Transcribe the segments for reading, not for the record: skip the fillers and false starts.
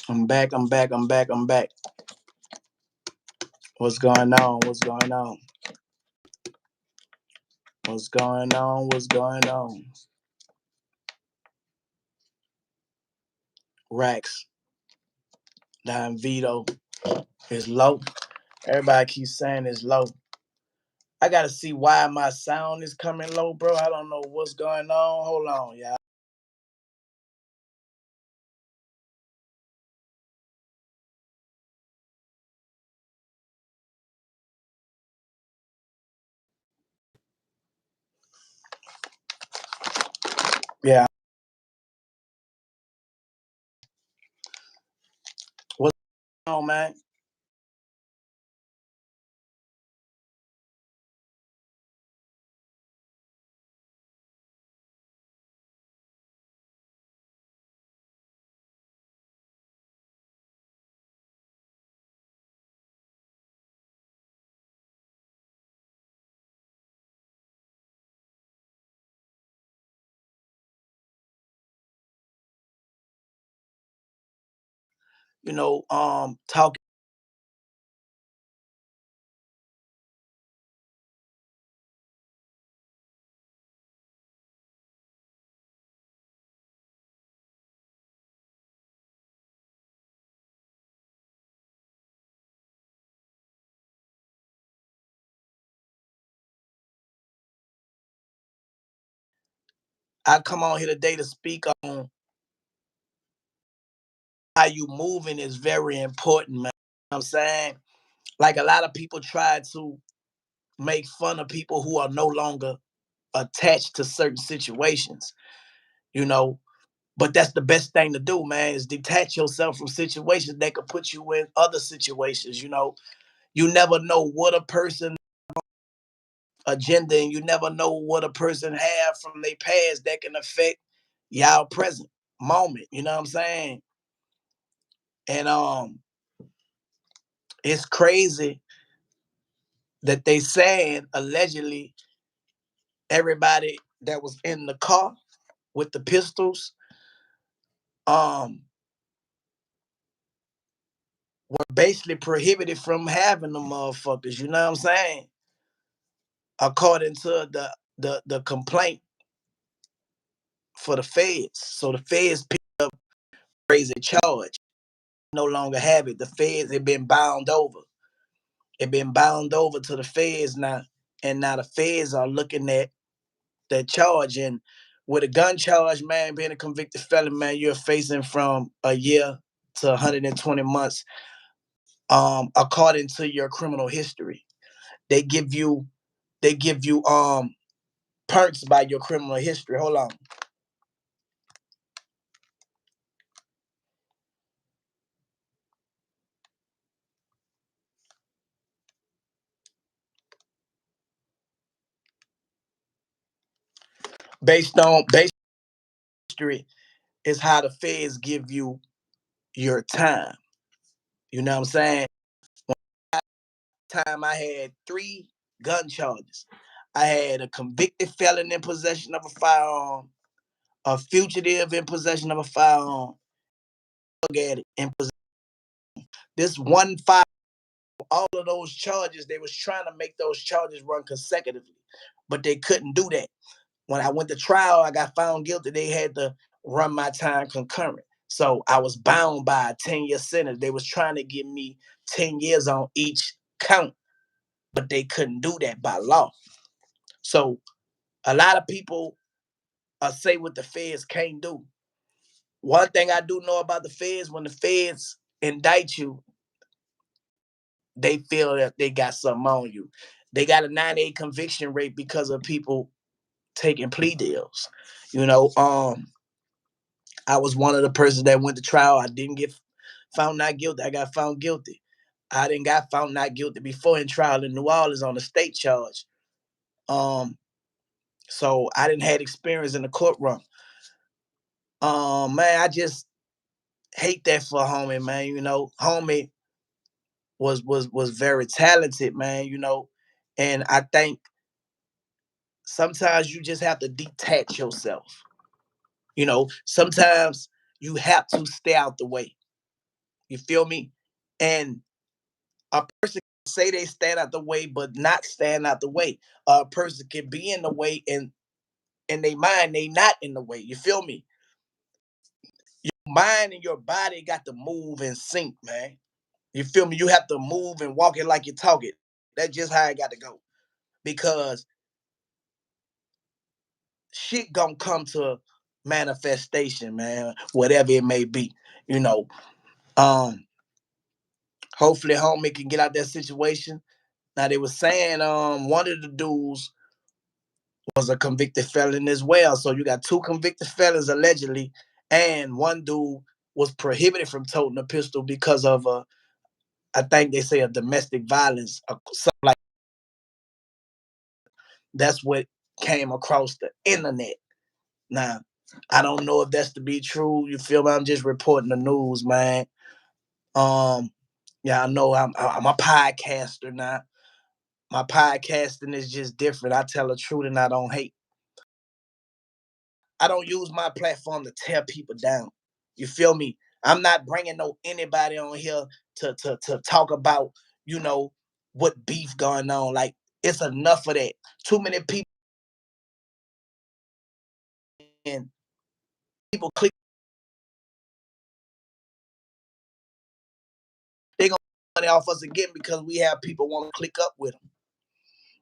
I'm back. I'm back. I'm back. I'm back. What's going on? What's going on? What's going on? What's going on? Rex, Don Vito is low. Everybody keeps saying it's low. I gotta see why my sound is coming low, bro. I don't know what's going on. Hold on, y'all. Yeah. What's going on, man? Talking. I come on here today to speak on how you moving is very important, man. You know what I'm saying? Like a lot of people try to make fun of people who are no longer attached to certain situations, you know. But that's the best thing to do, man, is detach yourself from situations that could put you in other situations, you know. You never know what a person agenda and you never know what a person have from their past that can affect y'all present moment, you know what I'm saying? And it's crazy that they saying allegedly everybody that was in the car with the pistols um were basically prohibited from having the motherfuckers, you know what I'm saying? According to the complaint for the feds. So the feds picked up crazy charge. No longer have it. The feds have been bound over. It been bound over to the feds now. And now the feds are looking at that charge. And with a gun charge, man, being a convicted felon, man, you're facing from a year to 120 months, according to your criminal history. They give you perks by your criminal history. Hold on. Based history is how the feds give you your time. You know what I'm saying? Time I had 3 gun charges. I had a convicted felon in possession of a firearm, a fugitive in possession of a firearm, in possession. This one fire, all of those charges, they was trying to make those charges run consecutively, but they couldn't do that. When I went to trial, I got found guilty. They had to run my time concurrent. So I was bound by a 10-year sentence. They was trying to give me 10 years on each count, but they couldn't do that by law. So a lot of people say what the feds can't do. One thing I do know about the feds, when the feds indict you, they feel that they got something on you. They got a 98 conviction rate because of people taking plea deals. You know, I was one of the persons that went to trial. I didn't get found not guilty. I got found guilty. I didn't got found not guilty before in trial in New Orleans on a state charge. Um, so I didn't have experience in the courtroom. Man, I just hate that for homie, man. You know, homie was very talented, man. You know, and I think sometimes you just have to detach yourself. Sometimes you have to stay out the way. You feel me? And a person can say they stand out the way, but not stand out the way. A person can be in the way, and in their mind, they not in the way. You feel me? Your mind and your body got to move in sync, man. You feel me? You have to move and walk it like you talk it. That's just how it got to go. Because shit gonna come to manifestation, man. Whatever it may be, you know. Um, Hopefully, homie can get out that situation. Now they were saying one of the dudes was a convicted felon as well. So you got two convicted felons allegedly, and one dude was prohibited from toting a pistol because of I think they say a domestic violence, something like that's what came across the internet. Now, I don't know if that's to be true. You feel me? I'm just reporting the news, man. Um, yeah, I know I'm a podcaster now. My podcasting is just different. I tell the truth and I don't hate. I don't use my platform to tear people down. You feel me? I'm not bringing no anybody on here to talk about, you know, what beef going on. Like, it's enough of that. Too many people and people click. They gonna money off us again because we have people want to click up with them.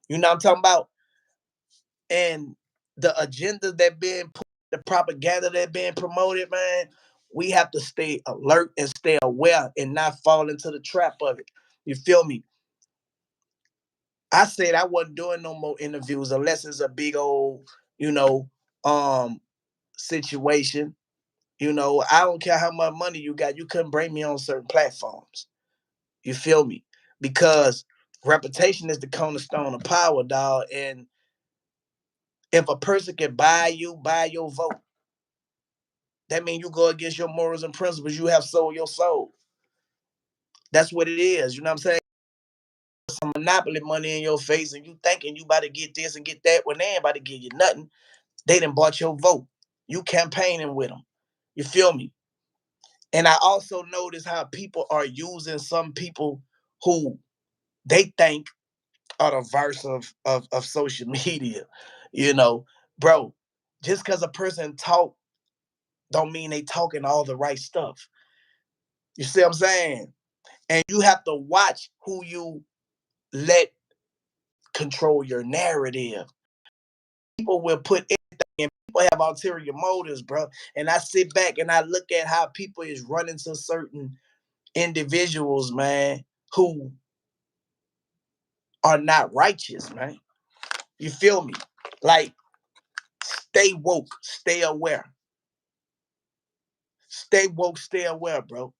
You know what I'm talking about? And the agenda that being put, the propaganda that being promoted, man, we have to stay alert and stay aware and not fall into the trap of it. You feel me? I said I wasn't doing no more interviews unless it's a big old, you know, um, situation. I don't care how much money you got, you couldn't bring me on certain platforms. You feel me? Because reputation is the cornerstone of power, dog. And if a person can buy your vote, that means you go against your morals and principles. You have sold your soul. That's what it is. You know what I'm saying? Some monopoly money in your face, and you thinking you about to get this and get that when they ain't about to give you nothing. They done bought your vote. You campaigning with them. You feel me? And I also notice how people are using some people who they think are the verse of social media. You know, bro, just because a person talk don't mean they talking all the right stuff. You see what I'm saying? And you have to watch who you let control your narrative. People will put anything in. People have ulterior motives, bro. And I sit back and I look at how people is running to certain individuals, man, who are not righteous, man. You feel me? Like, stay woke, stay aware. Stay woke, stay aware, bro.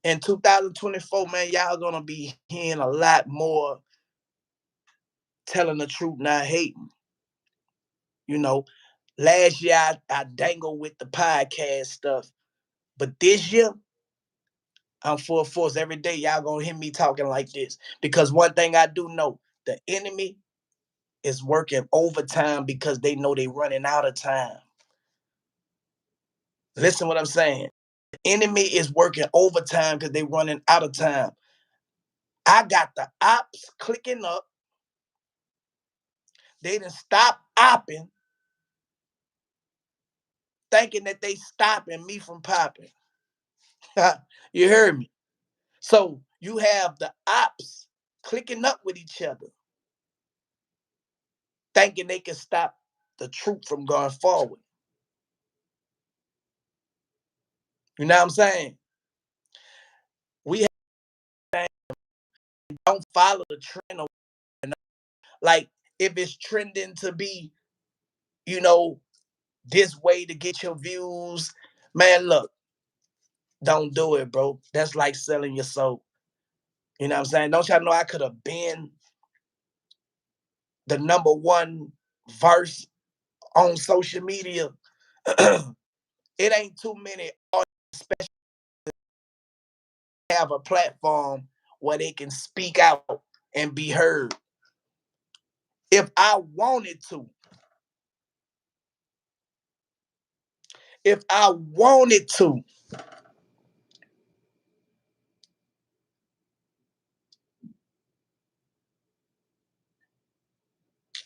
In 2024, man, y'all gonna be hearing a lot more telling the truth, not hating. You know, last year I dangled with the podcast stuff, but this year I'm full force. Every day y'all gonna hear me talking like this because one thing I do know, the enemy is working overtime because they know they running out of time. Listen what I'm saying. The enemy is working overtime because they running out of time. I got the ops clicking up. They didn't stop opping, thinking that they stopping me from popping. You heard me? So you have the ops clicking up with each other, thinking they can stop the truth from going forward. You know what I'm saying? We don't follow the trend. Like, if it's trending to be, you know, this way to get your views, man, look, don't do it, bro. That's like selling your soul. You know what I'm saying? Don't y'all know I could have been the number one verse on social media? It ain't too many artists have a platform where they can speak out and be heard. If I wanted to, If I wanted to,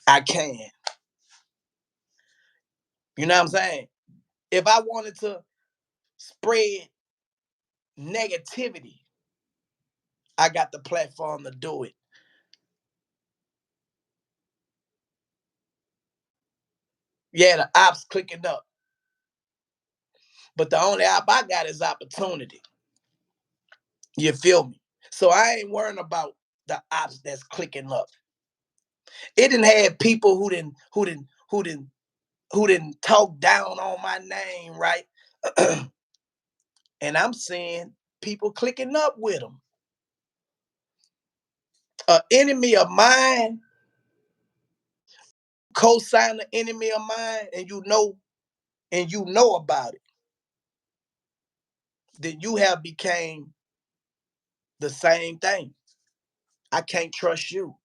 I can. You know what I'm saying? If I wanted to spread negativity, I got the platform to do it. Yeah, the ops clicking up. But the only op I got is opportunity. You feel me? So I ain't worrying about the ops that's clicking up. It didn't have people who didn't talk down on my name, right? And I'm seeing people clicking up with them. An enemy of mine, co-sign an enemy of mine, and you know about it, then you have became the same thing. I can't trust you.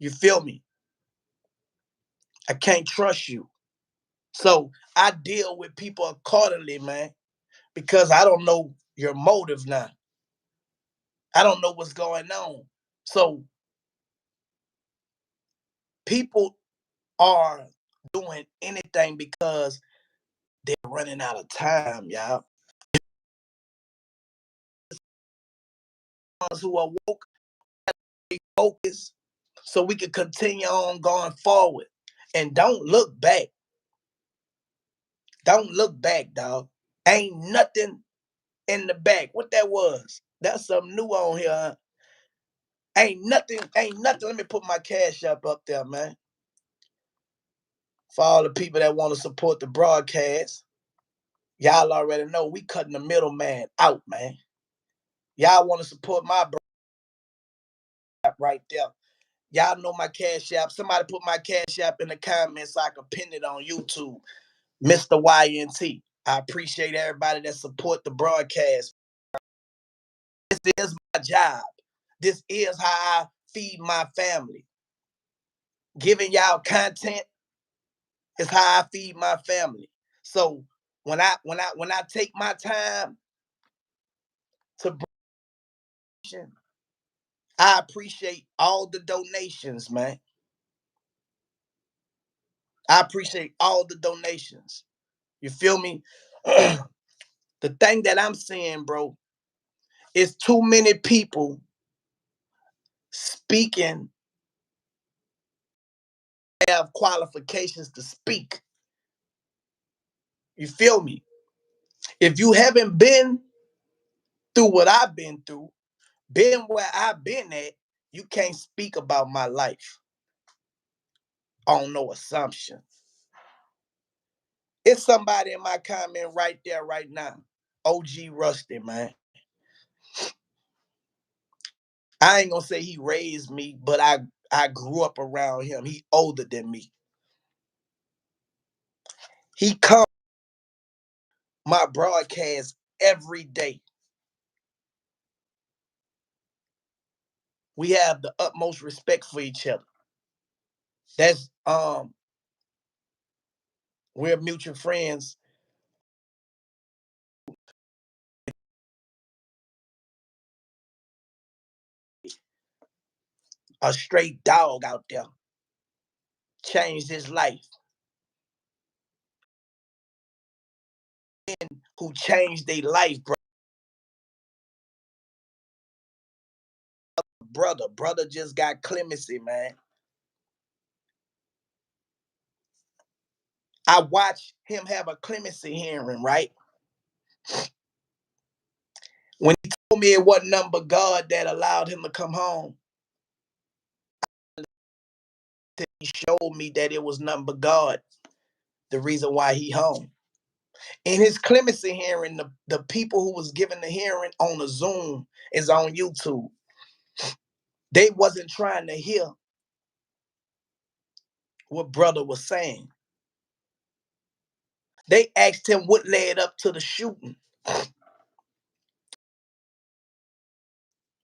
You feel me? I can't trust you. So I deal with people accordingly, man, because I don't know your motive now. I don't know what's going on. So people are doing anything because they're running out of time, y'all. Ones who are woke, focused, so we can continue on going forward. And don't look back. Don't look back, dog. Ain't nothing in the back. What that was? That's something new on here, huh? Ain't nothing, ain't nothing. Let me put my cash up there, man. For all the people that want to support the broadcast, y'all already know we cutting the middleman out, man. Y'all want to support my broadcast right there. Y'all know my cash app. Somebody put my cash app in the comments so I can pin it on YouTube. Mr. YNT. I appreciate everybody that support the broadcast. This is my job. This is how I feed my family. Giving y'all content is how I feed my family. So when I take my time to bring, I appreciate all the donations, man. I appreciate all the donations. You feel me? The thing that I'm saying, bro, is too many people speaking have qualifications to speak. You feel me? If you haven't been through what I've been through, been where I've been at, you can't speak about my life on no assumption. It's somebody in my comment right there, right now. OG Rusty, man. I ain't gonna say he raised me, but I grew up around him. He older than me. He come my broadcast every day. We have the utmost respect for each other. That's we're mutual friends. A straight dog out there changed his life. Who changed their life, bro. Brother just got clemency, man. I watched him have a clemency hearing, right? When he told me it wasn't nothing but God that allowed him to come home, he showed me that it was nothing but God, the reason why he home. In his clemency hearing, the people who was giving the hearing on a Zoom is on YouTube. They wasn't trying to hear what brother was saying. They asked him what led up to the shooting,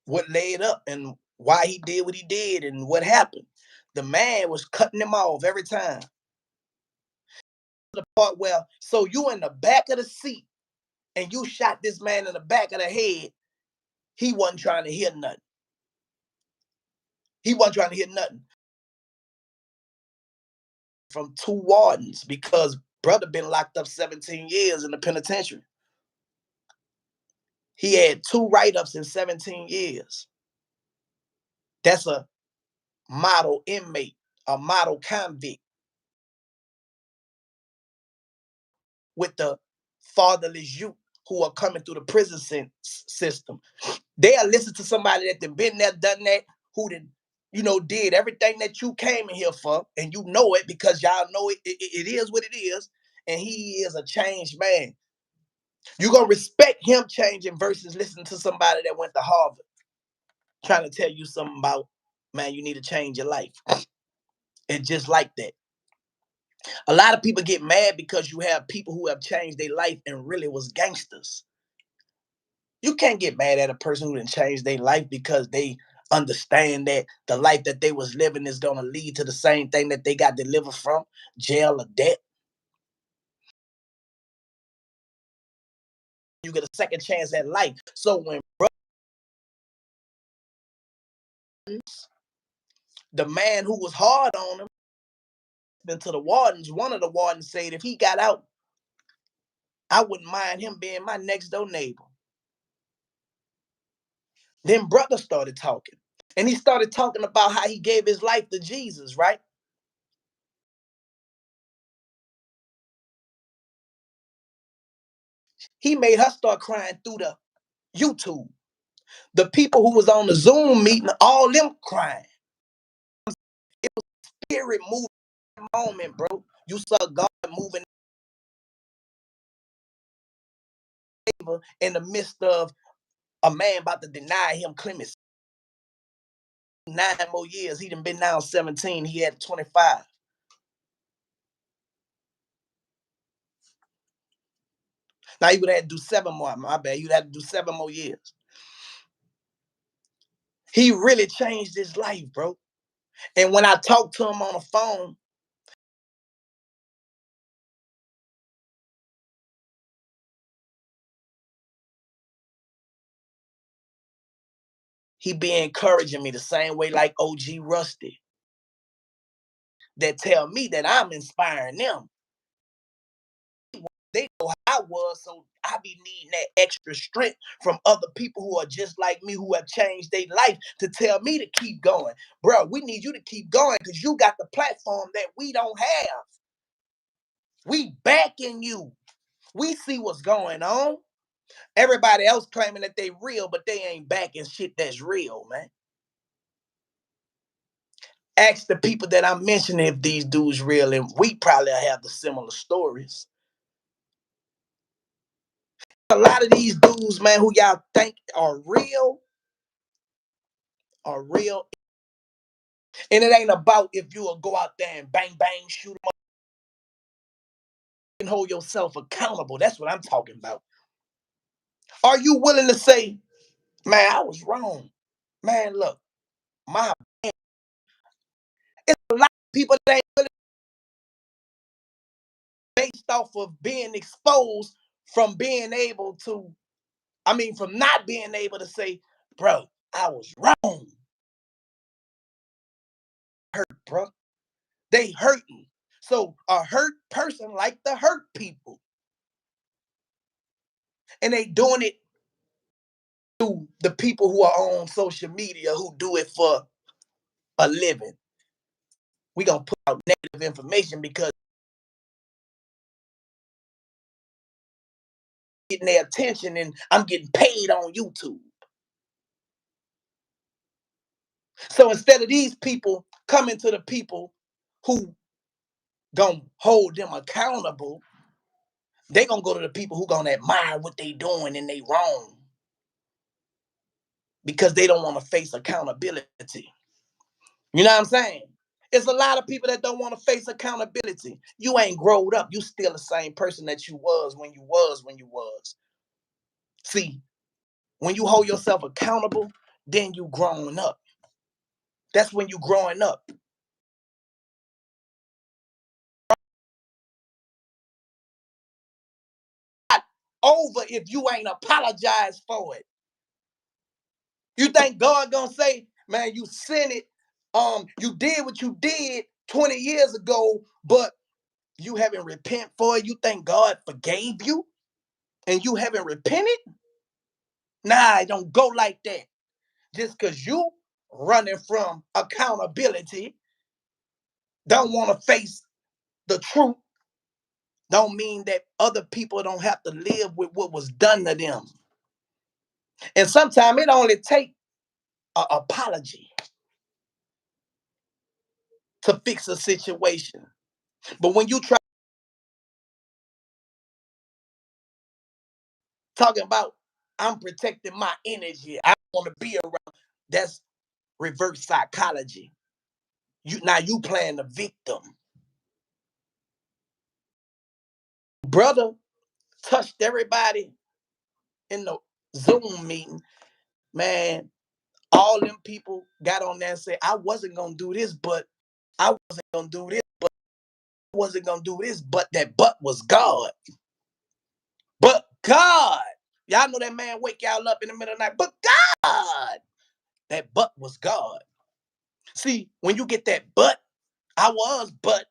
what led up and why he did what he did and what happened. The man was cutting him off every time. the part where, so you in the back of the seat and you shot this man in the back of the head, he wasn't trying to hear nothing. He wasn't trying to hear nothing from two wardens because brother been locked up 17 years in the penitentiary. He had 2 write-ups in 17 years. That's a model inmate, a model convict with the fatherless youth who are coming through the prison system. They'll listen to somebody that been there, done that, who did everything that you came in here for, and you know it because y'all know it is what it is, and he is a changed man. You're going to respect him changing versus listening to somebody that went to Harvard trying to tell you something about, man, you need to change your life. It's just like that. A lot of people get mad because you have people who have changed their life and really was gangsters. You can't get mad at a person who didn't change their life because they understand that the life that they was living is going to lead to the same thing that they got delivered from, jail or debt. You get a second chance at life. So when the man who was hard on him, then to the wardens, one of the wardens said if he got out, I wouldn't mind him being my next door neighbor. Then brother started talking. And he started talking about how he gave his life to Jesus, right? He made her start crying through the YouTube. The people who was on the Zoom meeting, all them crying. It was spirit moving moment, bro. You saw God moving in the midst of a man about to deny him clemency. 9 more years. He done been now 17. He had 25. Now he would have to do 7 more. My bad. You'd have to do 7 more years. He really changed his life, bro. And when I talked to him on the phone, he be encouraging me the same way like OG Rusty. That tell me that I'm inspiring them. They know how I was, so I be needing that extra strength from other people who are just like me, who have changed their life to tell me to keep going. Bro, we need you to keep going because you got the platform that we don't have. We backing you. We see what's going on. Everybody else claiming that they real, but they ain't backing shit that's real, man. Ask the people that I'm mentioning if these dudes real, and we probably have the similar stories. A lot of these dudes, man, who y'all think are real. And it ain't about if you will go out there and bang, bang, shoot them up and hold yourself accountable. That's what I'm talking about. Are you willing to say, man, I was wrong? Man, look, my it's a lot of people that ain't willing based off of being exposed from being able to, from not being able to say, bro, I was wrong. Hurt, bro. They hurting. So a hurt person like to hurt people. And they doing it through the people who are on social media who do it for a living. We gonna put out negative information because getting their attention and I'm getting paid on YouTube. So instead of these people coming to the people who gonna hold them accountable, they gonna go to the people who gonna admire what they doing and they wrong because they don't want to face accountability. You know what I'm saying? It's a lot of people that don't want to face accountability. You ain't growed up. You still the same person that you was when you was. See, when you hold yourself accountable, then you growing up. That's when you growing up. over if you ain't apologized for it. You think God gonna say, man, you sinned it, you did what you did 20 years ago, but you haven't repented for it? You think God forgave you and you haven't repented? Nah, it don't go like that. Just because you running from accountability, don't want to face the truth, don't mean that other people don't have to live with what was done to them. And sometimes it only takes an apology to fix a situation. But when you try talking about, I'm protecting my energy, I want to be around, that's reverse psychology. You playing the victim. Brother touched everybody in the Zoom meeting, man. All them people got on there and said, I wasn't gonna do this, but I wasn't gonna do this, but I wasn't gonna do this, but that but was God. But God. Y'all know that man wake y'all up in the middle of the night. But God. That but was God. See, when you get that but, I was but,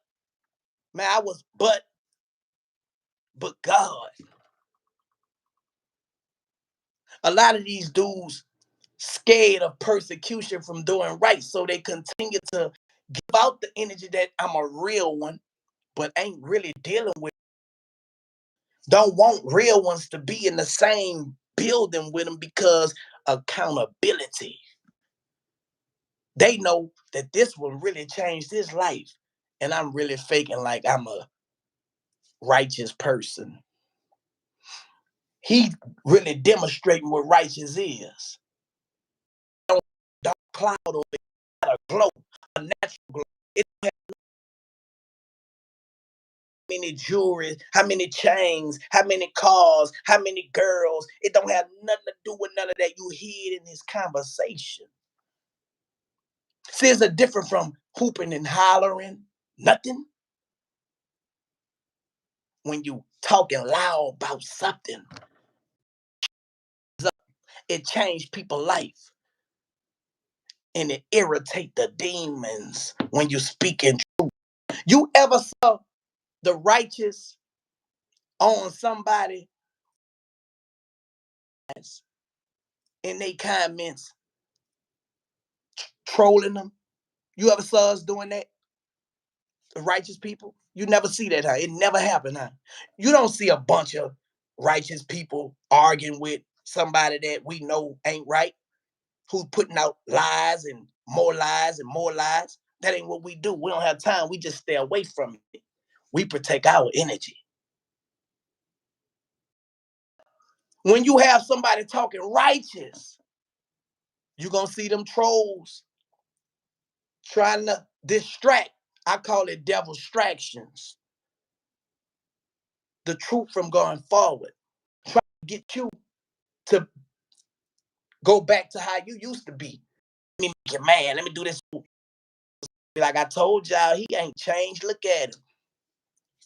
man, I was but God. A lot of these dudes scared of persecution from doing right, so they continue to give out the energy that I'm a real one, but ain't really dealing with. Don't want real ones to be in the same building with them because accountability. They know that this will really change this life, and I'm really faking like I'm a righteous person. He really demonstrating what righteous is. Don't cloud over it, a glow, a natural glow. It don't have many jewelry, how many chains, how many cars, how many girls. It don't have nothing to do with none of that. You hear it in his conversation. See, it's a different from hooping and hollering. Nothing. When you talking loud about something, it changed people's life. And it irritate the demons when you speak in truth. You ever saw the righteous on somebody in their comments trolling them? You ever saw us doing that? The righteous people? You never see that, huh? It never happened, huh? You don't see a bunch of righteous people arguing with somebody that we know ain't right, who's putting out lies and more lies and more lies. That ain't what we do. We don't have time. We just stay away from it. We protect our energy. When you have somebody talking righteous, you're going to see them trolls trying to distract. I call it devil distractions. The truth from going forward. Try to get you to go back to how you used to be. Let me make you mad. Let me do this. Like I told y'all, he ain't changed. Look at him.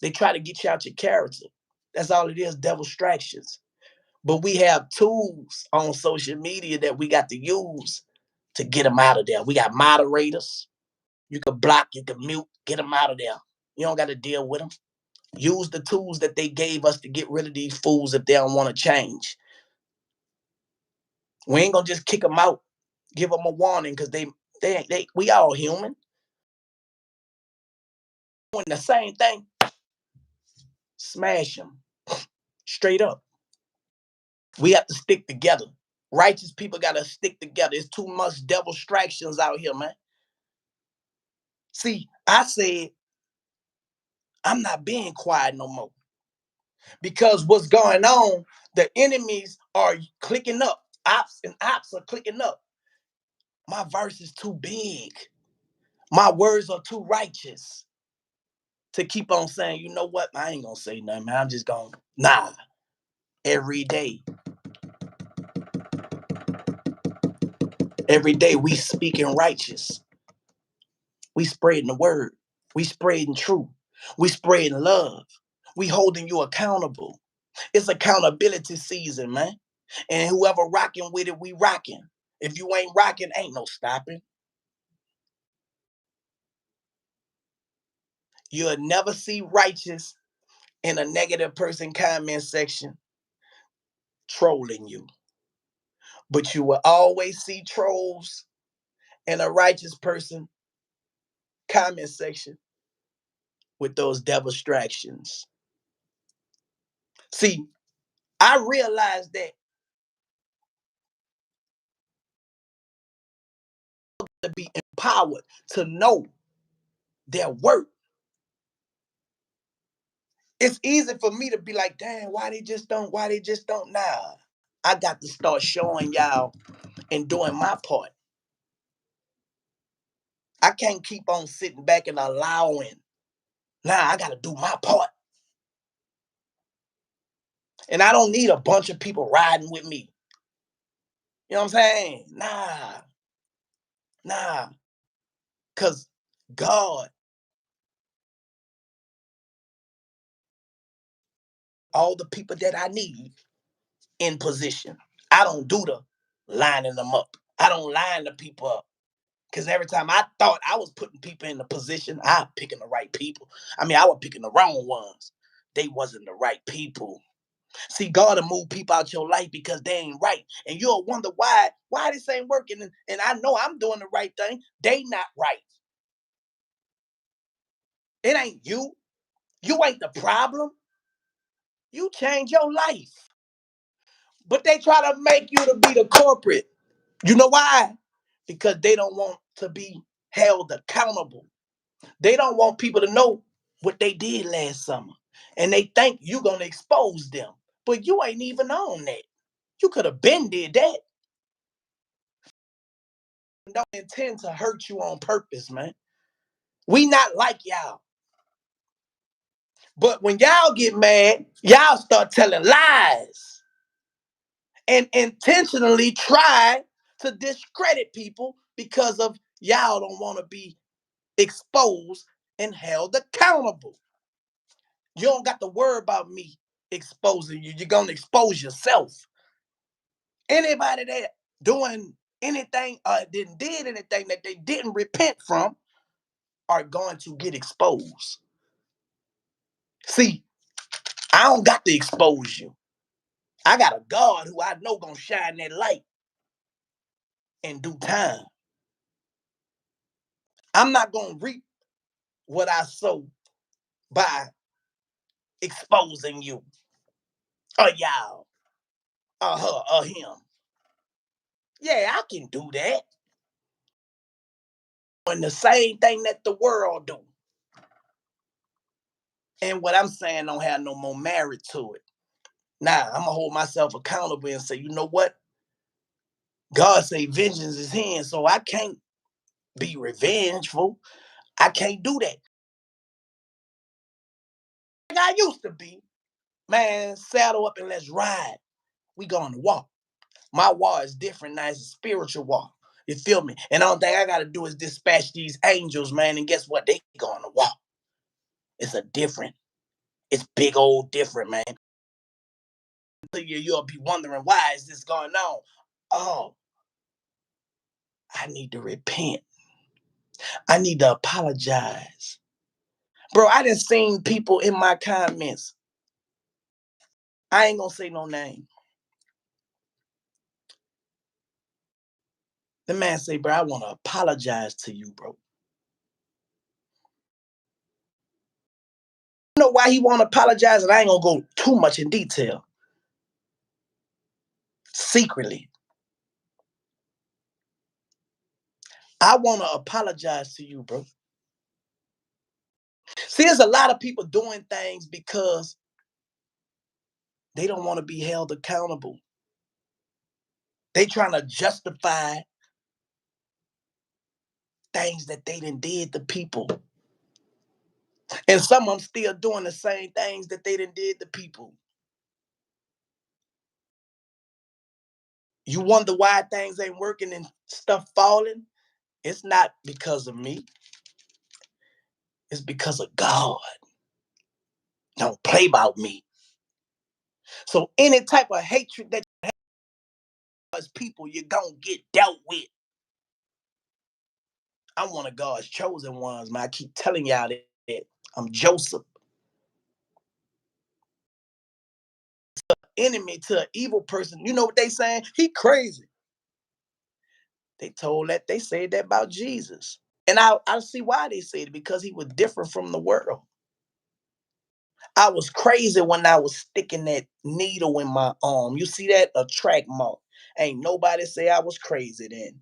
They try to get you out your character. That's all it is, devil distractions. But we have tools on social media that we got to use to get them out of there. We got moderators. You can block, you can mute, get them out of there. You don't got to deal with them. Use the tools that they gave us to get rid of these fools if they don't want to change. We ain't gonna just kick them out, give them a warning because we all human. Doing the same thing, smash them straight up. We have to stick together. Righteous people gotta stick together. It's too much devil distractions out here, man. See, I said I'm not being quiet no more because what's going on? The enemies are clicking up. Ops are clicking up. My verse is too big. My words are too righteous to keep on saying, you know what? I ain't gonna say nothing, man. I'm just gonna every day. Every day we speaking righteous. We spreading the word. We spreading truth. We spreading love. We holding you accountable. It's accountability season, man. And whoever rocking with it, we rocking. If you ain't rocking, ain't no stopping. You'll never see righteous in a negative person comment section trolling you. But you will always see trolls in a righteous person comment section with those demonstrations. See, I realized that to be empowered to know their worth. It's easy for me to be like, damn, why they just don't nah. I got to start showing y'all and doing my part. I can't keep on sitting back and allowing. Nah, I gotta do my part. And I don't need a bunch of people riding with me. You know what I'm saying? Nah. Cause God, all the people that I need in position. I don't do the lining them up. I don't line the people up. Because every time I thought I was putting people in the position, I was picking the right people. I mean, I was picking the wrong ones. They wasn't the right people. See, God will move people out your life because they ain't right. And you'll wonder why this ain't working. And I know I'm doing the right thing. They not right. It ain't you. You ain't the problem. You change your life. But they try to make you to be the corporate. You know why? Because they don't want to be held accountable. They don't want people to know what they did last summer. And they think you're going to expose them. But you ain't even on that. You could have been did that. Don't intend to hurt you on purpose, man. We not like y'all. But when y'all get mad, y'all start telling lies and intentionally try to discredit people because of y'all don't want to be exposed and held accountable. You don't got to worry about me exposing you. You're going to expose yourself. Anybody that doing anything did anything that they didn't repent from are going to get exposed. See, I don't got to expose you. I got a God who I know gonna shine that light in due time. I'm not gonna reap what I sow by exposing you or y'all or her or him. Yeah, I can do that. And the same thing that the world do. And what I'm saying don't have no more merit to it. Now, I'm gonna hold myself accountable and say, you know what? God say vengeance is his, so I can't be revengeful. I can't do that. Like I used to be. Man, saddle up and let's ride. We going to walk. My war is different now. It's a spiritual war. You feel me? And the only thing I got to do is dispatch these angels, man. And guess what? They going to walk. It's big old different, man. You'll be wondering, why is this going on? Oh, I need to repent. I need to apologize. Bro, I done seen people in my comments. I ain't going to say no name. The man say, bro, I want to apologize to you, bro. You know why he want to apologize? And I ain't going to go too much in detail. Secretly, I want to apologize to you, bro. See, there's a lot of people doing things because they don't want to be held accountable. They trying to justify things that they done did to people. And some of them still doing the same things that they done did to people. You wonder why things ain't working and stuff falling? It's not because of me. It's because of God. Don't play about me. So any type of hatred that you have as people, you're gonna get dealt with. I'm one of God's chosen ones, man. I keep telling y'all that I'm Joseph. Enemy to an evil person. You know what they saying? He crazy. They said that about Jesus. And I see why they said it, because he was different from the world. I was crazy when I was sticking that needle in my arm. You see that? A track mark. Ain't nobody say I was crazy then.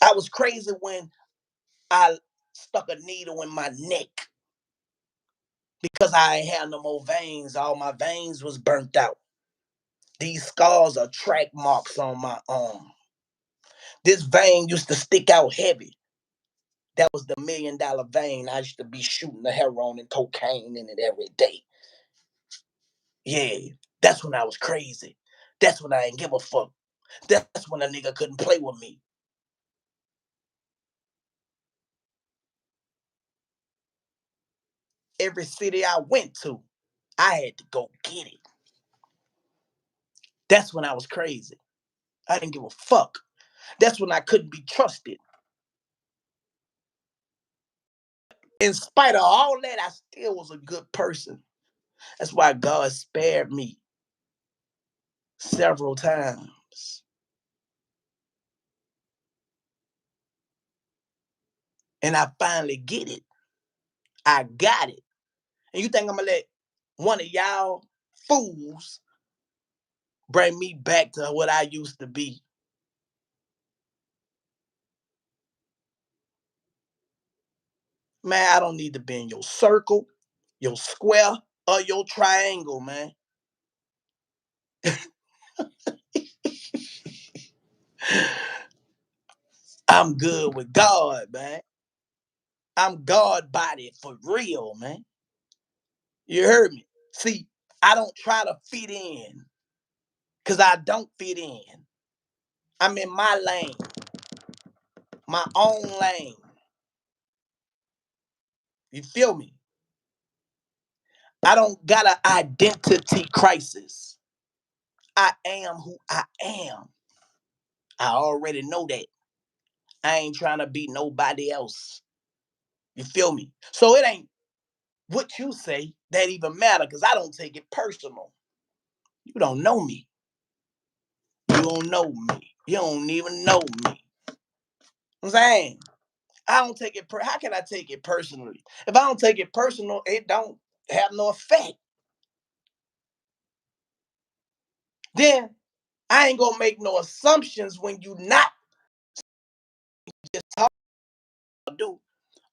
I was crazy when I stuck a needle in my neck because I ain't had no more veins. All my veins was burnt out. These scars are track marks on my arm. This vein used to stick out heavy. That was the $1 million vein. I used to be shooting the heroin and cocaine in it every day. Yeah, that's when I was crazy. That's when I ain't give a fuck. That's when a nigga couldn't play with me. Every city I went to, I had to go get it. That's when I was crazy. I didn't give a fuck. That's when I couldn't be trusted. In spite of all that, I still was a good person. That's why God spared me several times. And I finally get it. I got it. And you think I'm gonna let one of y'all fools bring me back to what I used to be? Man, I don't need to be in your circle, your square, or your triangle, man. I'm good with God, man. I'm God body for real, man. You heard me. See, I don't try to fit in because I don't fit in. I'm in my lane, my own lane. You feel me? I don't got an identity crisis. I am who I am. I already know that. I ain't trying to be nobody else. You feel me? So it ain't what you say that even matter, because I don't take it personal. You don't know me. You don't know me. You don't even know me. I'm saying I don't take it. How can I take it personally? If I don't take it personal, it don't have no effect. Then I ain't gonna make no assumptions when you not just talk to do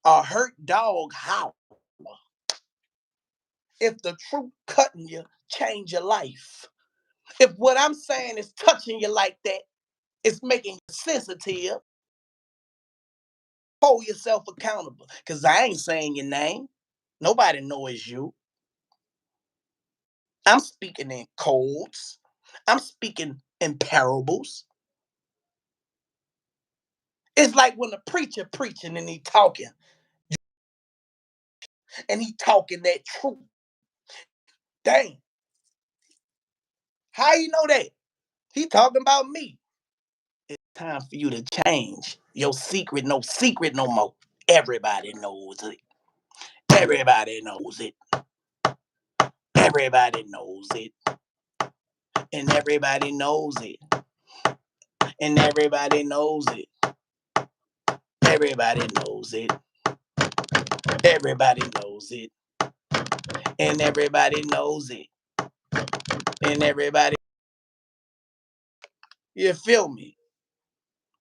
a hurt dog howl. If the truth cutting you, change your life. If what I'm saying is touching you like that, it's making you sensitive, hold yourself accountable. Cause I ain't saying your name. Nobody knows you. I'm speaking in codes. I'm speaking in parables. It's like when the preacher preaching and he talking that truth. Dang, how you know that? He talking about me. It's time for you to change. Your secret, no secret no more. Everybody knows it. Everybody knows it. Everybody knows it. And everybody knows it. And everybody knows it. Everybody knows it. Everybody knows it. And everybody knows it. And everybody, you feel me?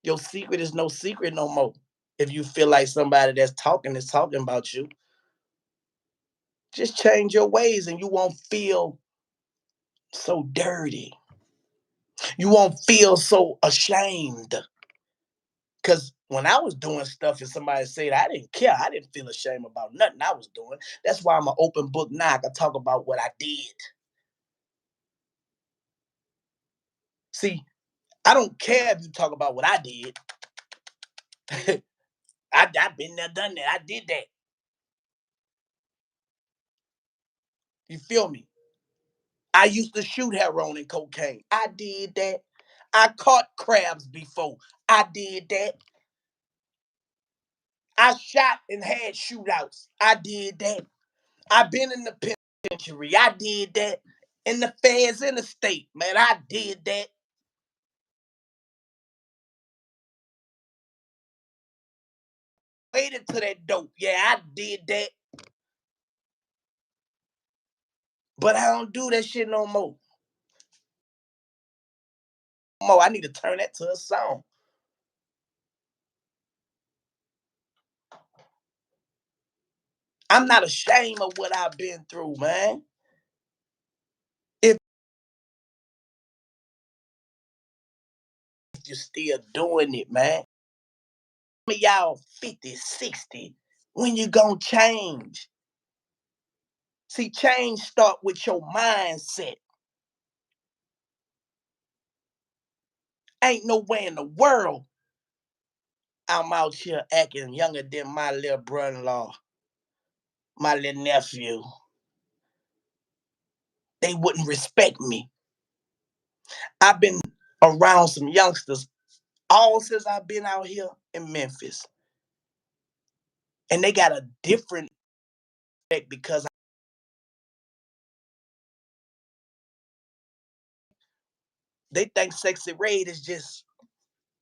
Your secret is no secret no more. If you feel like somebody that's talking is talking about you, just change your ways and you won't feel so dirty. You won't feel so ashamed. Because when I was doing stuff and somebody said I didn't care, I didn't feel ashamed about nothing I was doing. That's why I'm an open book now. I can talk about what I did. See, I don't care if you talk about what I did. I've been there, done that. I did that. You feel me? I used to shoot heroin and cocaine. I did that. I caught crabs before. I did that. I shot and had shootouts. I did that. I've been in the penitentiary. I did that. In the feds in the state, man, I did that. Waited to that dope. Yeah, I did that. But I don't do that shit no more. I need to turn that to a song. I'm not ashamed of what I've been through, man. If you're still doing it, man. Some of y'all 50, 60. When you gonna change? See, change start with your mindset. Ain't nowhere in the world I'm out here acting younger than my little brother-in-law, my little nephew. They wouldn't respect me. I've been around some youngsters all since I've been out here in Memphis. And they got a different respect because they think Sexy Red is just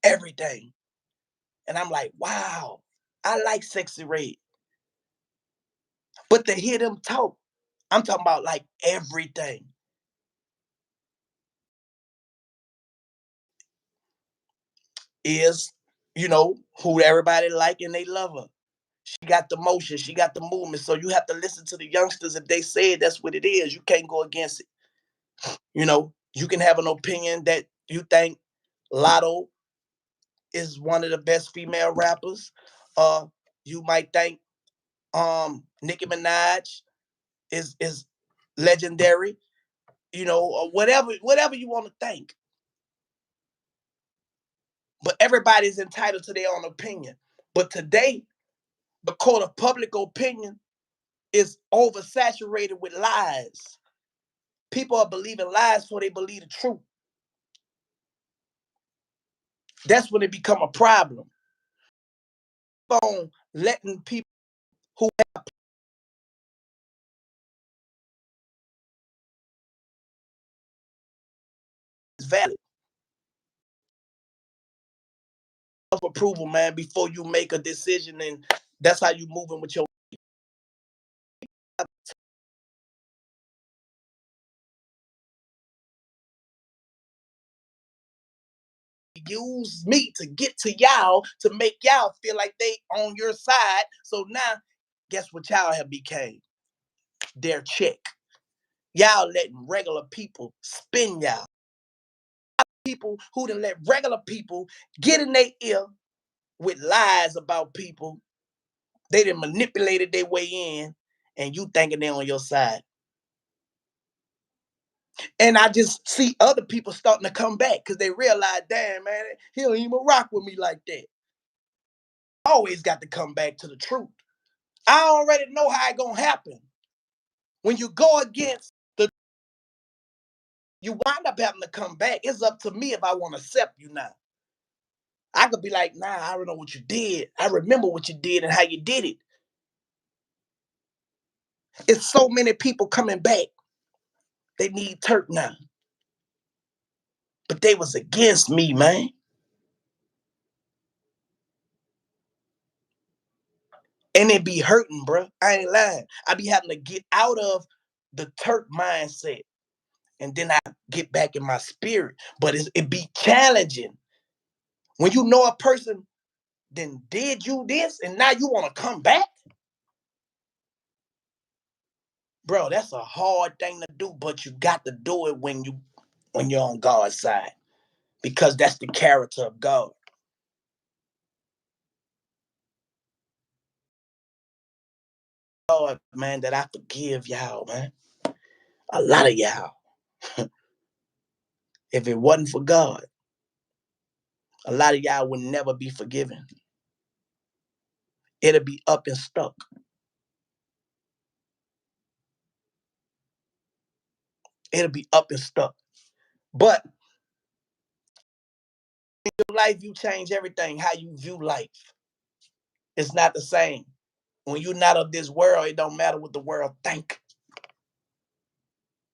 everything. And I'm like, wow, I like Sexy Red. But to hear them talk, I'm talking about like everything. Is, who everybody like and they love her. She got the motion, she got the movement. So you have to listen to the youngsters. If they say it, that's what it is. You can't go against it. You can have an opinion that you think Lotto is one of the best female rappers. You might think Nicki Minaj is legendary, or whatever you want to think. But everybody's entitled to their own opinion. But today, the court of public opinion is oversaturated with lies. People are believing lies before they believe the truth. That's when it become a problem. On letting people who is valid of approval, man, before you make a decision, and that's how you moving with your use me to get to y'all to make y'all feel like they on your side. So now, guess what y'all have became? Their check. Y'all letting regular people spin y'all. People who done let regular people get in their ear with lies about people. They done manipulated their way in, and you thinking they on your side. And I just see other people starting to come back because they realize, damn, man, he don't even rock with me like that. Always got to come back to the truth. I already know how it gonna happen. When you go against the, you wind up having to come back. It's up to me if I want to accept you now. I could be like, nah, I don't know what you did. I remember what you did and how you did it. It's so many people coming back. They need Turk now. But they was against me, man. And it be hurting, bro. I ain't lying. I be having to get out of the Turk mindset. And then I get back in my spirit. But it be challenging. When you know a person then did you this and now you want to come back? Bro, that's a hard thing to do, but you got to do it when you're on God's side. Because that's the character of God. Lord, man, that I forgive y'all, man. A lot of y'all. If it wasn't for God, a lot of y'all would never be forgiven. It'll be up and stuck. It'll be up and stuck. But in your life, you change everything. How you view life. It's not the same. When you're not of this world, it don't matter what the world think.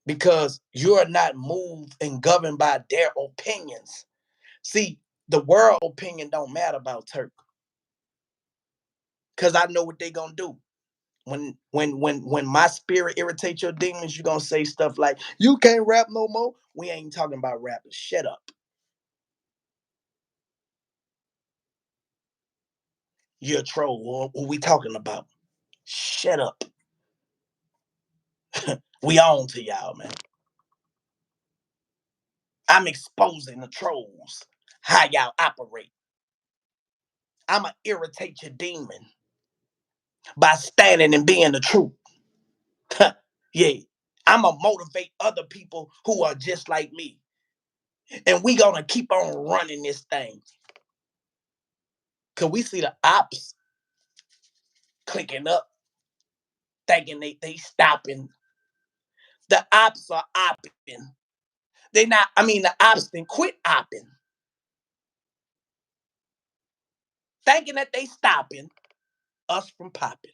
Because you're not moved and governed by their opinions. See, the world opinion don't matter about Turk. Cause I know what they gonna do. When my spirit irritates your demons, you gonna say stuff like, you can't rap no more. We ain't talking about rapping. Shut up. You're a troll. What we talking about? Shut up. We on to y'all, man. I'm exposing the trolls, how y'all operate. I'ma irritate your demon by standing and being the truth. Yeah. I'ma motivate other people who are just like me. And we gonna keep on running this thing. Cause we see the ops clicking up, thinking they stopping. The ops are opping. They not, I mean the ops then quit opping. Thinking that they stopping us from popping.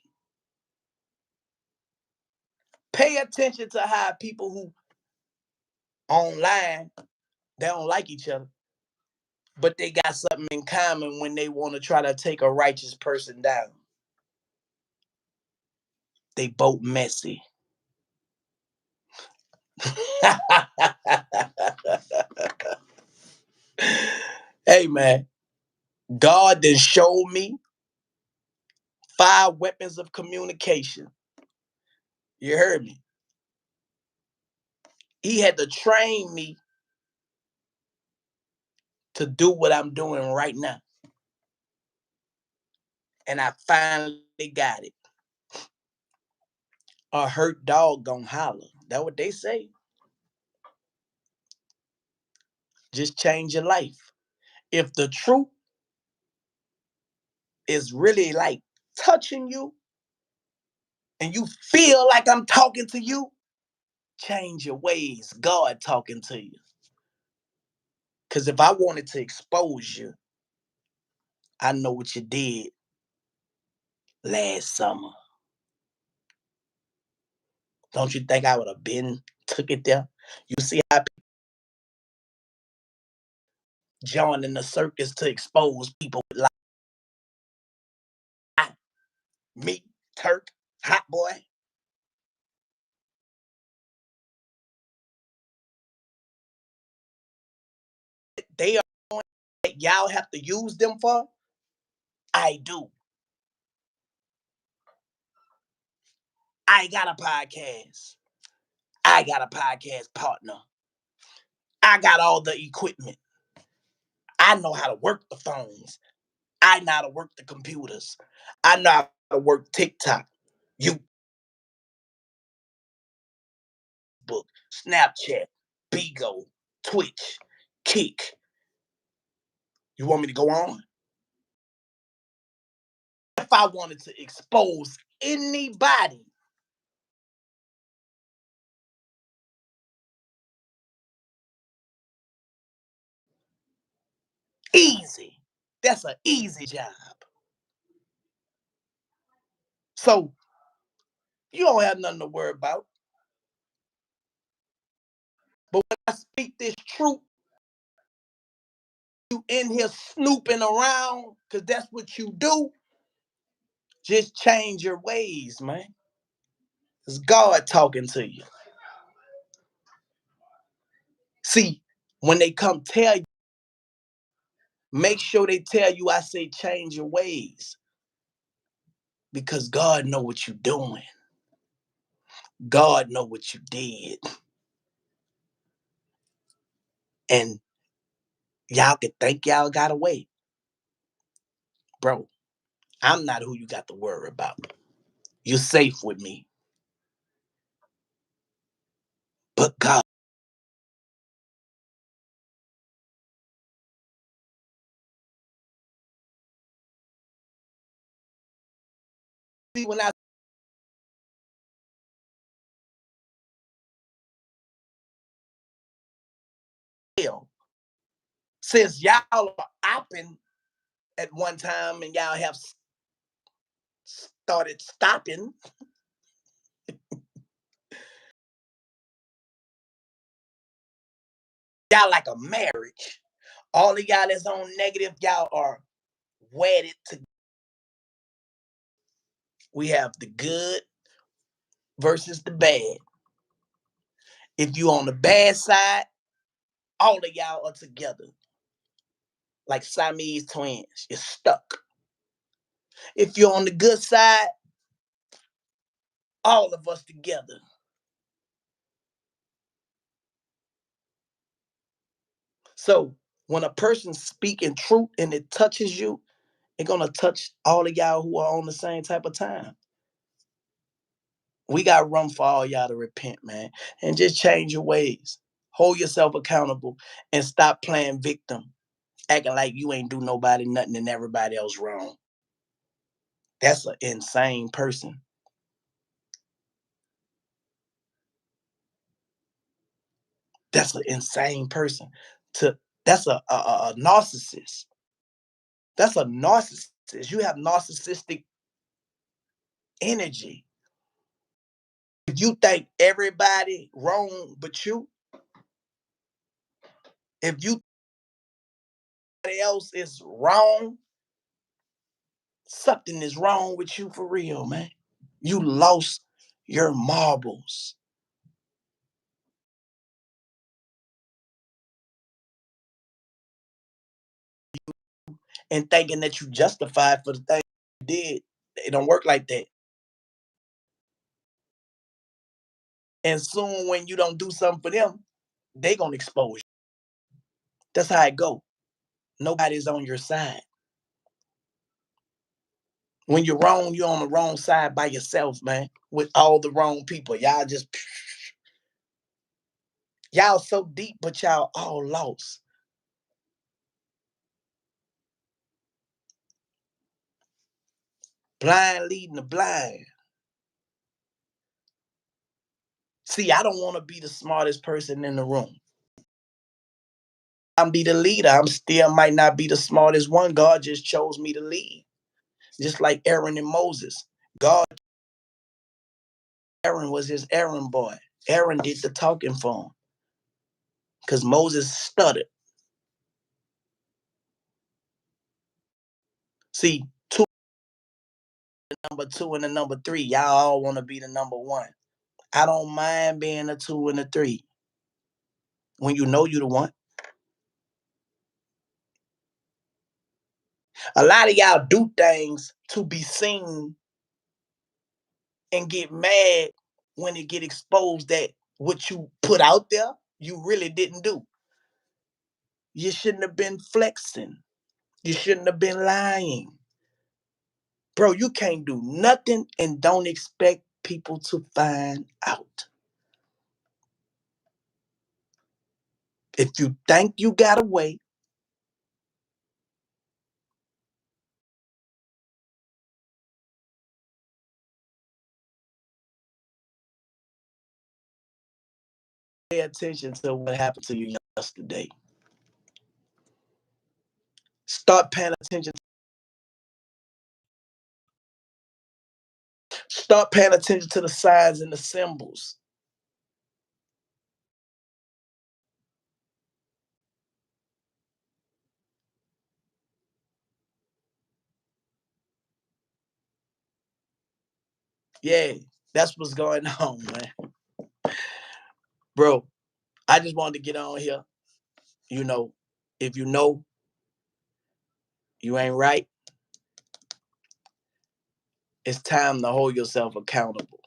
Pay attention to how people who online, they don't like each other, but they got something in common when they want to try to take a righteous person down. They both messy. Hey man, God then showed me 5 weapons of communication. You heard me. He had to train me to do what I'm doing right now. And I finally got it. A hurt dog gonna holler. That's what they say. Just change your life. If the truth is really like touching you and you feel like I'm talking to you, change your ways. God talking to you. Because if I wanted to expose you, I know what you did last summer. Don't you think I would have been took it there? You see how people joining the circus to expose people like me, Turk, Hot Boy. They are that y'all have to use them for. I do. I got a podcast. I got a podcast partner. I got all the equipment. I know how to work the phones. I know how to work the computers. I know how to work TikTok, YouTube, Snapchat, Bigo, Twitch, Kick. You want me to go on? If I wanted to expose anybody, easy. That's an easy job. So you don't have nothing to worry about. But when I speak this truth, you in here snooping around, because that's what you do. Just change your ways, man. It's God talking to you. See, when they come tell you, make sure they tell you I say change your ways. Because God know what you're doing. God know what you did. And y'all can think y'all got away. Bro, I'm not who you got to worry about. You're safe with me. But God, see, when I Since y'all are opting at one time and y'all have started stopping, y'all like a marriage. All of y'all that's on negative, y'all are wedded to. We have the good versus the bad. If you on the bad side, all of y'all are together. Like Siamese twins. You're stuck. If you're on the good side, all of us together. So when a person's speaking truth and it touches you, it's gonna touch all of y'all who are on the same type of time. We got room for all y'all to repent, man, and just change your ways. Hold yourself accountable and stop playing victim, acting like you ain't do nobody nothing and everybody else wrong. That's an insane person. That's an insane person. That's a narcissist. That's a narcissist. You have narcissistic energy. If you think everybody wrong but you, if you else is wrong, something is wrong with you for real, man. You lost your marbles. And thinking that you justified for the thing you did. It don't work like that. And soon when you don't do something for them, they gonna expose you. That's how it go. Nobody's on your side. When you're wrong, you're on the wrong side by yourself, man, with all the wrong people. Y'all so deep, but y'all all lost. Blind leading the blind. See, I don't want to be the smartest person in the room. I'm be the leader. I'm still might not be the smartest one. God just chose me to lead. Just like Aaron and Moses. God, Aaron was his errand boy. Aaron did the talking for him. Because Moses stuttered. See, number two and the number three, y'all all want to be the number one. I don't mind being the two and the three. When you know you the one. A lot of y'all do things to be seen and get mad when it get exposed that what you put out there, you really didn't do. You shouldn't have been flexing. You shouldn't have been lying. Bro, you can't do nothing and don't expect people to find out. If you think you got away, pay attention to what happened to you yesterday. Start paying attention. Start paying attention to the signs and the symbols. Yeah, that's what's going on, man. Bro, I just wanted to get on here. You if you know you ain't right, it's time to hold yourself accountable.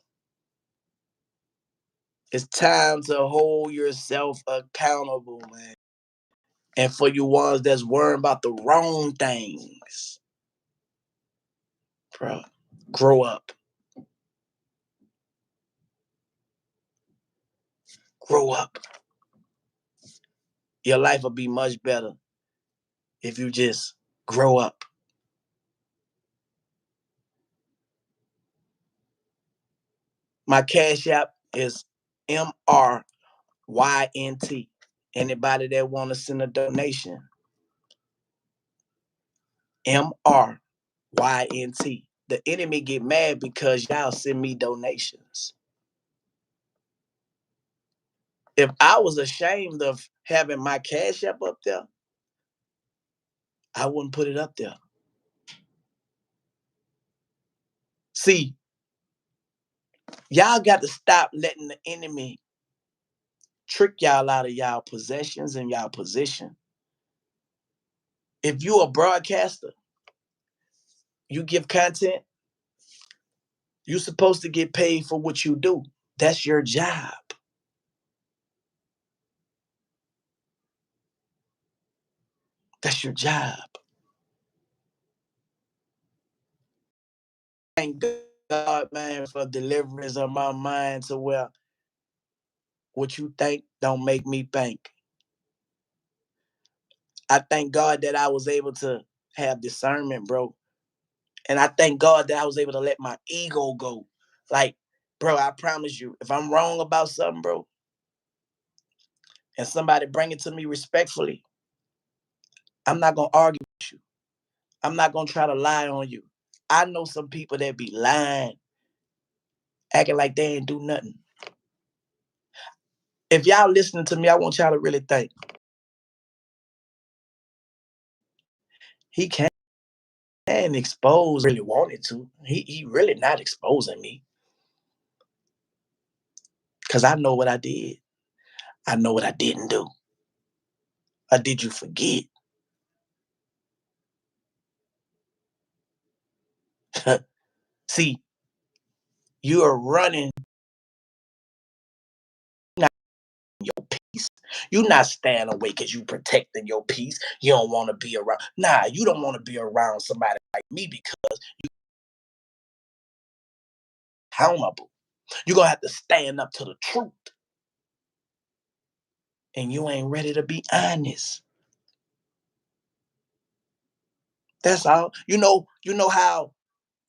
It's time to hold yourself accountable, man. And for you ones that's worrying about the wrong things, bro, grow up. Grow up. Your life will be much better if you just grow up. My cash app is MRYNT. Anybody that want to send a donation, MRYNT. The enemy get mad because y'all send me donations. If I was ashamed of having my Cash App up there, I wouldn't put it up there. See, y'all got to stop letting the enemy trick y'all out of y'all possessions and y'all position. If you're a broadcaster, you give content, you're supposed to get paid for what you do. That's your job. That's your job. Thank God, man, for deliverance of my mind to where what you think don't make me think. I thank God that I was able to have discernment, bro. And I thank God that I was able to let my ego go. Like, bro, I promise you, if I'm wrong about something, bro, and somebody bring it to me respectfully, I'm not gonna argue with you. I'm not gonna try to lie on you. I know some people that be lying, acting like they ain't do nothing. If y'all listening to me, I want y'all to really think. He can't expose really wanted to. He really not exposing me. Cause I know what I did. I know what I didn't do. Or did you forget? See, you are running your peace. You not staying away because you protecting your peace. You don't want to be around. Nah, you don't want to be around somebody like me because you're accountable. You're gonna have to stand up to the truth. And you ain't ready to be honest. That's all. You know how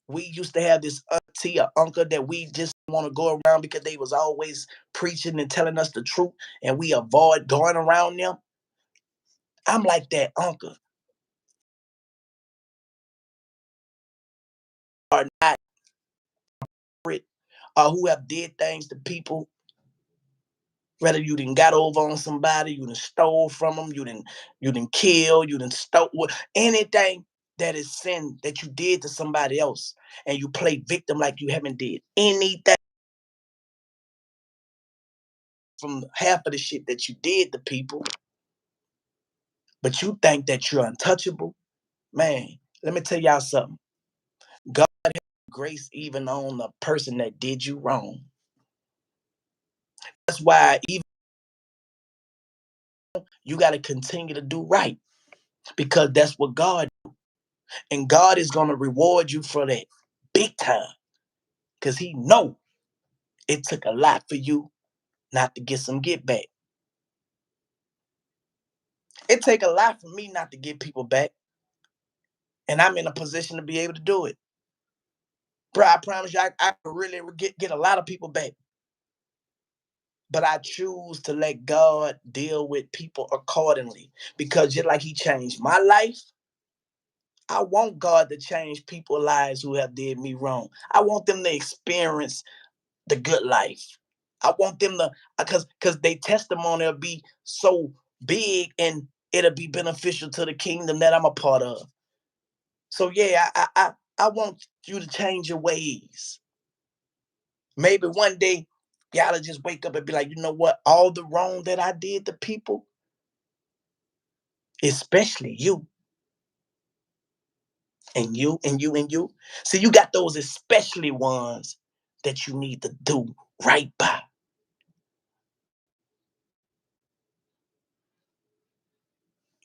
we used to have this auntie or uncle that we just want to go around because they was always preaching and telling us the truth and we avoid going around them. I'm like that uncle. Or not, or who have did things to people. Whether you done got over on somebody, you done stole from them, you done kill, you done stole anything that is sin that you did to somebody else, and you play victim like you haven't did anything from half of the shit that you did to people, but you think that you're untouchable. Man, let me tell y'all something. God has grace even on the person that did you wrong. That's why even you got to continue to do right because that's what God do. And God is going to reward you for that big time because he know it took a lot for you not to get some get back. It take a lot for me not to get people back, and I'm in a position to be able to do it. Bro, I promise you, I could really get a lot of people back. But I choose to let God deal with people accordingly because just like he changed my life, I want God to change people's lives who have did me wrong. I want them to experience the good life. I want them to because their testimony will be so big and it'll be beneficial to the kingdom that I'm a part of. So yeah, I want you to change your ways. Maybe one day y'all will just wake up and be like, you know what? All the wrong that I did to people, especially you and you and you and you. See, you got those especially ones that you need to do right by.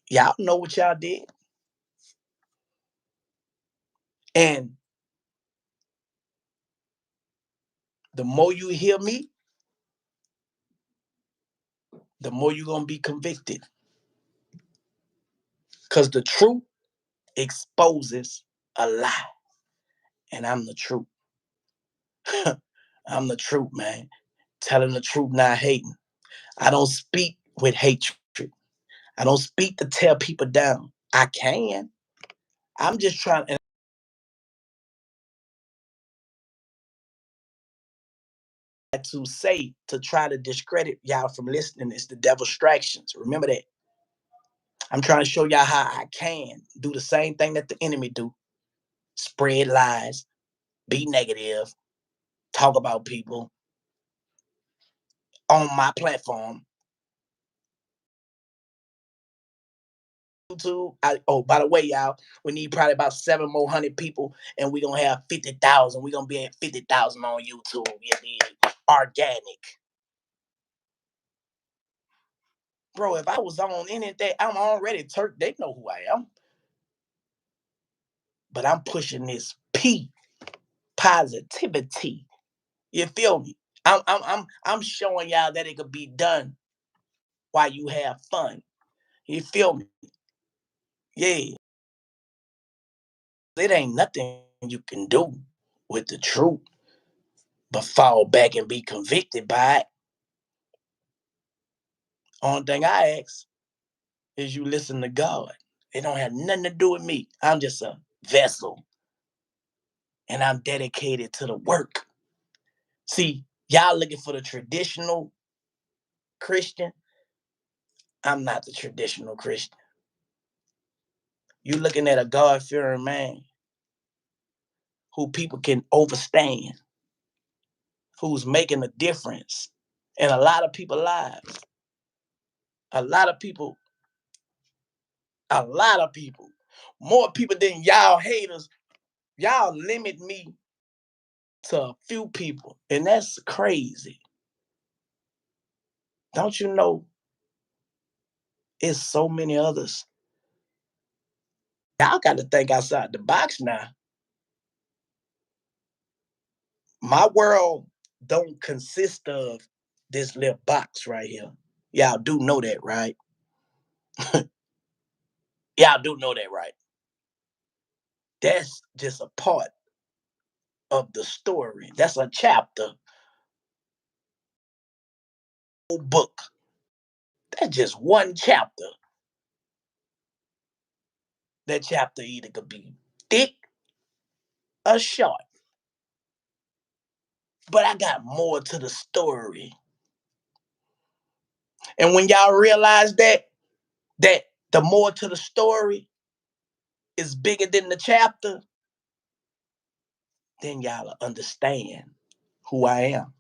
Y'all know what y'all did. And the more you hear me, the more you're going to be convicted. Because the truth exposes a lie. And I'm the truth. I'm the truth, man. Telling the truth, not hating. I don't speak with hatred. I don't speak to tear people down. I can. I'm just trying to say to try to discredit y'all from listening is the devil's distractions. Remember that. I'm trying to show y'all how I can do the same thing that the enemy do. Spread lies, be negative, talk about people on my platform. YouTube. Oh, by the way, y'all, we need probably about 700 people, and we gonna have 50,000. We gonna be at 50,000 on YouTube. You need organic, bro. If I was on anything, I'm already Turk. They know who I am, but I'm pushing this P positivity. You feel me? I'm showing y'all that it could be done while you have fun. You feel me? Yeah, it ain't nothing you can do with the truth, but fall back and be convicted by it. Only thing I ask is you listen to God. It don't have nothing to do with me. I'm just a vessel, and I'm dedicated to the work. See, y'all looking for the traditional Christian. I'm not the traditional Christian. You looking at a God-fearing man who people can overstand, who's making a difference in a lot of people's lives. A lot of people, a lot of people, more people than y'all haters. Y'all limit me to a few people, and that's crazy. Don't you know it's so many others? Y'all got to think outside the box now. My world don't consist of this little box right here. Y'all do know that, right? Y'all do know that, right? That's just a part of the story. That's a chapter, whole book. That's just one chapter. That chapter either could be thick or short. But I got more to the story. And when y'all realize that the more to the story is bigger than the chapter, then y'all understand who I am.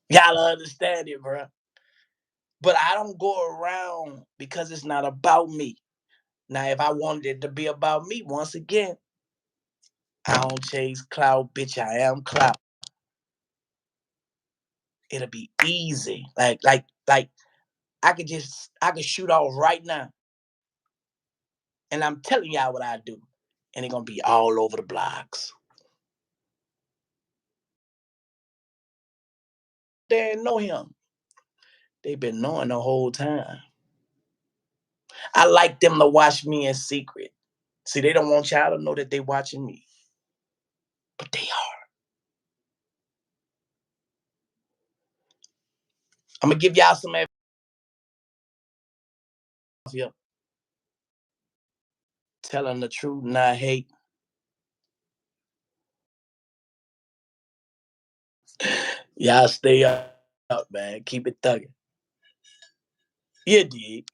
Y'all understand it, bro. But I don't go around because it's not about me. Now, if I wanted it to be about me, once again, I don't chase clout, bitch. I am clout. It'll be easy. Like I could shoot off right now. And I'm telling y'all what I do. And it's gonna be all over the blocks. They didn't know him. They've been knowing the whole time. I like them to watch me in secret. See, they don't want y'all to know that they watching me. But they are. I'm gonna give y'all some advice here. Telling the truth, not hate. Y'all stay up, man. Keep it thugging. You did.